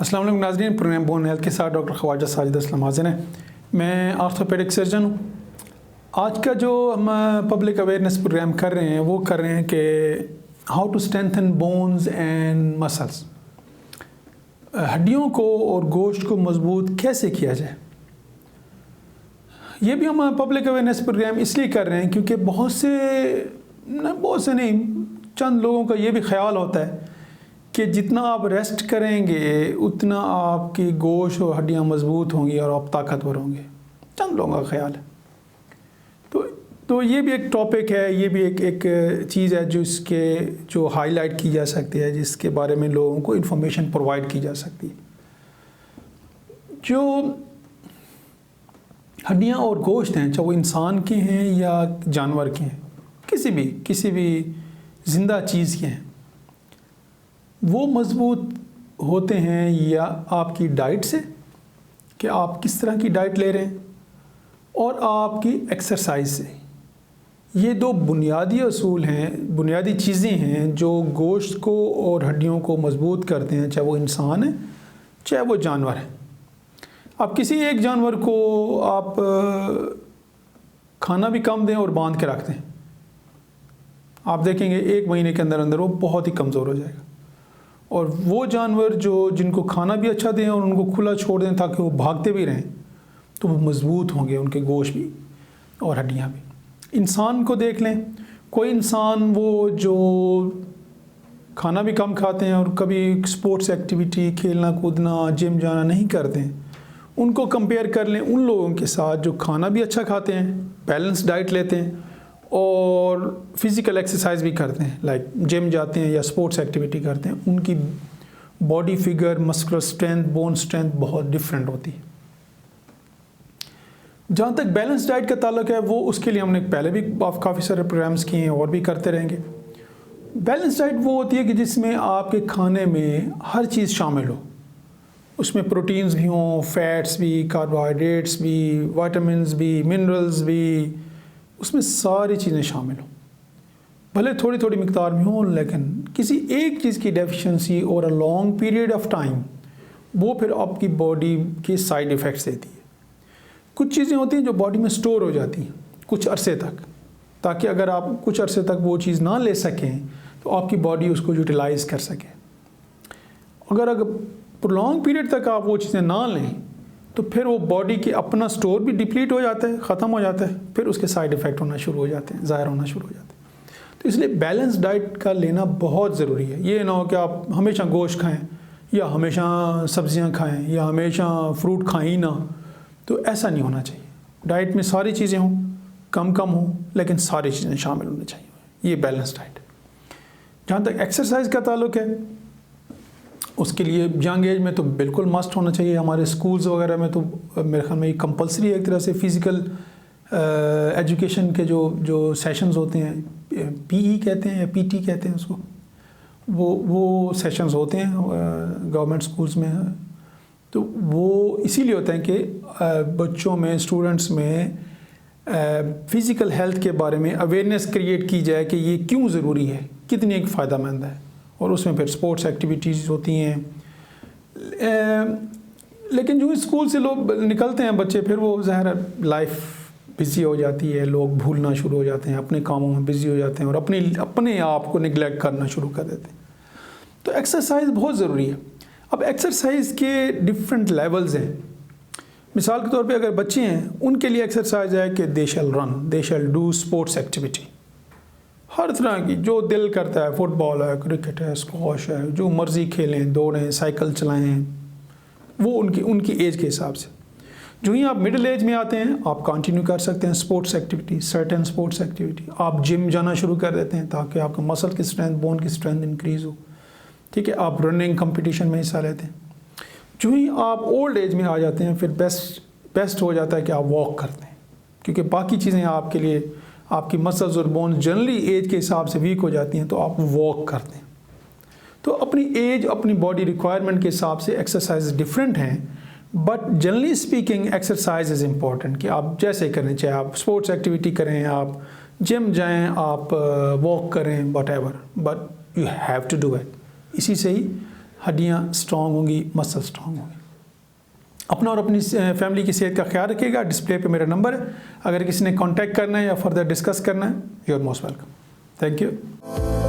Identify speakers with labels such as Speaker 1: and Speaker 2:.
Speaker 1: अस्सलाम वालेकुम नाज़रीन, प्रोग्राम बोन हेल्थ के साथ डॉक्टर ख्वाजा साजिद असलम हाज़िर हैं। मैं आर्थोपेडिक सर्जन हूँ। आज का जो हम पब्लिक अवेयरनेस प्रोग्राम कर रहे हैं वो कर रहे हैं कि how to strengthen bones and muscles, हड्डियों को और गोश्त को मजबूत कैसे किया जाए। ये भी हम पब्लिक अवेयरनेस प्रोग्राम इसलिए कर रहे हैं क्योंकि बहुत से नहीं, चंद लोगों का ये भी ख्याल होता है कि जितना आप रेस्ट करेंगे उतना आपकी गोश्त और हड्डियां मजबूत होंगी और आप ताकतवर होंगे। चंद लोगों का ख्याल है। तो ये भी एक टॉपिक है, ये भी एक चीज़ है जो हाईलाइट की जा सकती है, जिसके बारे में लोगों को इन्फॉर्मेशन प्रोवाइड की जा सकती है। जो हड्डियां और गोश्त हैं, चाहे वो इंसान के हैं या जानवर के हैं, किसी भी ज़िंदा चीज़ के हैं, वो मज़बूत होते हैं या आपकी डाइट से, कि आप किस तरह की डाइट ले रहे हैं, और आपकी एक्सरसाइज से। ये दो बुनियादी असूल हैं, बुनियादी चीज़ें हैं जो गोश्त को और हड्डियों को मज़बूत करते हैं, चाहे वो इंसान है चाहे वो जानवर है। आप किसी एक जानवर को आप खाना भी कम दें और बांध के रख दें, आप देखेंगे 1 महीने के अंदर अंदर वो बहुत ही कमज़ोर हो जाएगा। और वो जानवर जिनको खाना भी अच्छा दें और उनको खुला छोड़ दें ताकि वो भागते भी रहें, तो वो मज़बूत होंगे, उनके गोश्त भी और हड्डियाँ भी। इंसान को देख लें, कोई इंसान वो जो खाना भी कम खाते हैं और कभी स्पोर्ट्स एक्टिविटी, खेलना कूदना, जिम जाना नहीं करते हैं, उनको कंपेयर कर लें उन लोगों के साथ जो खाना भी अच्छा खाते हैं, बैलेंस डाइट लेते हैं और फिज़िकल एक्सरसाइज भी करते हैं, लाइक जिम जाते हैं या स्पोर्ट्स एक्टिविटी करते हैं। उनकी body figure, muscular strength, bone strength बहुत डिफरेंट होती है। जहाँ तक बैलेंस डाइट का ताल्लुक है, वो उसके लिए हमने पहले भी काफ़ी सारे प्रोग्राम्स किए हैं और भी करते रहेंगे। बैलेंस डाइट वो होती है कि जिसमें आपके खाने में हर चीज़ शामिल हो, उसमें प्रोटीन्स भी हों, फैट्स भी, कार्बोहाइड्रेट्स भी, विटामिन्स भी, मिनरल्स भी, उसमें सारी चीज़ें शामिल हों। भले थोड़ी थोड़ी मिकदार में हों, लेकिन किसी एक चीज़ की डेफिशिएंसी और a long period of time, वो फिर आपकी बॉडी के साइड इफ़ेक्ट्स देती है। कुछ चीज़ें होती हैं जो बॉडी में स्टोर हो जाती हैं कुछ अरसे तक, ताकि अगर आप कुछ अरसे तक वो चीज़ ना ले सकें तो आपकी बॉडी उसको यूटिलाइज़ कर सके। अगर लॉन्ग पीरियड तक आप वो चीज़ें ना लें तो फिर वो बॉडी के अपना स्टोर भी डिप्लीट हो जाता है, ख़त्म हो जाता है, फिर उसके साइड इफ़ेक्ट होना शुरू हो जाते हैं, ज़ाहिर होना शुरू हो जाते हैं। तो इसलिए बैलेंस डाइट का लेना बहुत ज़रूरी है। ये ना हो कि आप हमेशा गोश्त खाएं या हमेशा सब्ज़ियां खाएं या हमेशा फ्रूट खाएं ही ना, तो ऐसा नहीं होना चाहिए। डाइट में सारी चीज़ें हों, कम हों, लेकिन सारी चीज़ें शामिल होनी चाहिए। ये बैलेंस डाइट। जहाँ तक एक्सरसाइज का ताल्लुक है, उसके लिए यंग एज में तो बिल्कुल मस्ट होना चाहिए। हमारे स्कूल्स वगैरह में तो मेरे ख्याल में ये कंपलसरी है एक तरह से। फिज़िकल एजुकेशन के जो सेशंस होते हैं, पीई कहते हैं या पीटी कहते हैं उसको, वो सेशंस होते हैं गवर्नमेंट स्कूल्स में। तो वो इसीलिए होता है कि बच्चों में, स्टूडेंट्स में फ़िज़िकल हेल्थ के बारे में अवेयरनेस क्रिएट की जाए कि ये क्यों ज़रूरी है, कितनी एक फ़ायदेमंद है। और उसमें फिर स्पोर्ट्स एक्टिविटीज़ होती हैं। लेकिन जो स्कूल से लोग निकलते हैं बच्चे, फिर वो ज़ाहिर लाइफ बिज़ी हो जाती है, लोग भूलना शुरू हो जाते हैं, अपने कामों में बिज़ी हो जाते हैं और अपने आप को निगलेक्ट करना शुरू कर देते हैं। तो एक्सरसाइज बहुत ज़रूरी है। अब एक्सरसाइज के डिफरेंट लेवल्स हैं। मिसाल के तौर पे अगर बच्चे हैं, उनके लिए एक्सरसाइज है कि they shall run, they shall do sports activity, हर तरह की जो दिल करता है, फुटबॉल है, क्रिकेट है, स्क्वॉश है, जो मर्ज़ी खेलें, दौड़ें, साइकिल चलाएं, वो उनकी एज के हिसाब से। जो ही आप मिडिल एज में आते हैं, आप कंटिन्यू कर सकते हैं sports activity, certain sports activity. आप जिम जाना शुरू कर देते हैं ताकि आपका मसल की स्ट्रेंथ, बोन की स्ट्रेंथ इंक्रीज़ हो। ठीक है, आप रनिंग कंपटीशन में हिस्सा लेते हैं। जो ही आप ओल्ड एज में आ जाते हैं, फिर बेस्ट हो जाता है कि आप वॉक करते हैं, क्योंकि बाकी चीज़ें आपके लिए, आपकी मसल्स और बोन्स जनरली एज के हिसाब से वीक हो जाती हैं, तो आप वॉक करते हैं। तो अपनी एज, अपनी बॉडी रिक्वायरमेंट के हिसाब से एक्सरसाइज डिफरेंट हैं, but generally speaking exercise is important. कि आप जैसे करें, चाहे आप स्पोर्ट्स एक्टिविटी करें, आप जिम जाएं, आप वॉक करें, whatever, but you have to do it. इसी से ही हड्डियाँ स्ट्रॉन्ग होंगी, मसल स्ट्रॉन्ग होंगी। अपना और अपनी फैमिली की सेहत का ख्याल रखिएगा। डिस्प्ले पे मेरा नंबर है, अगर किसी ने कांटेक्ट करना है या फर्दर डिस्कस करना है, you are most welcome. Thank you.